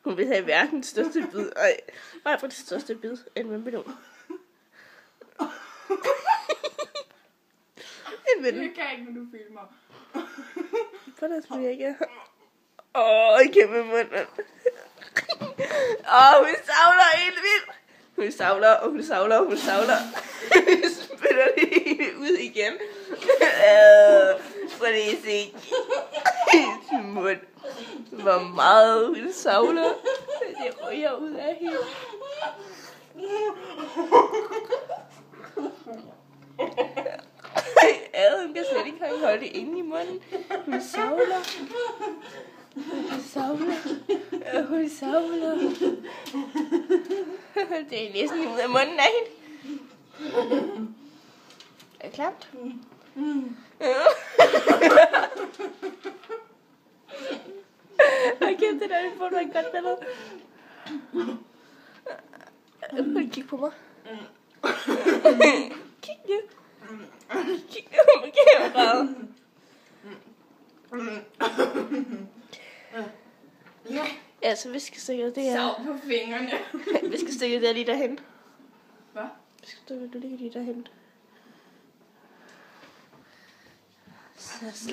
Hun vil have verdens største bid. Ej, hvad er for det største bid? En vandmelon. En vandmelon. Det kan jeg ikke, når du filmer. For der skulle jeg ikke. Kæmpe munden. Hun savler helt vildt. Hun savler, og hun savler, og hun savler. Hun spiller det hele ud igen. Prøv lige at se. Sin mund. Hvor meget hun savler. Det ryger ud af hende. Hun kan slet ikke holde det inde i munden. Hun savler. Hun savler. Hun savler. Det er næsten ud af munden af hende. Er det klamt? Okay, det der får du et godt billede. Prøv at kigge på mig. Kig nu. Kig nu på kameraet. Ja, så viskestikket, det er... Sav på fingrene. Viskestikket, det er lige derhen. Hvad? Viskestikket, det ligger lige derhen. Så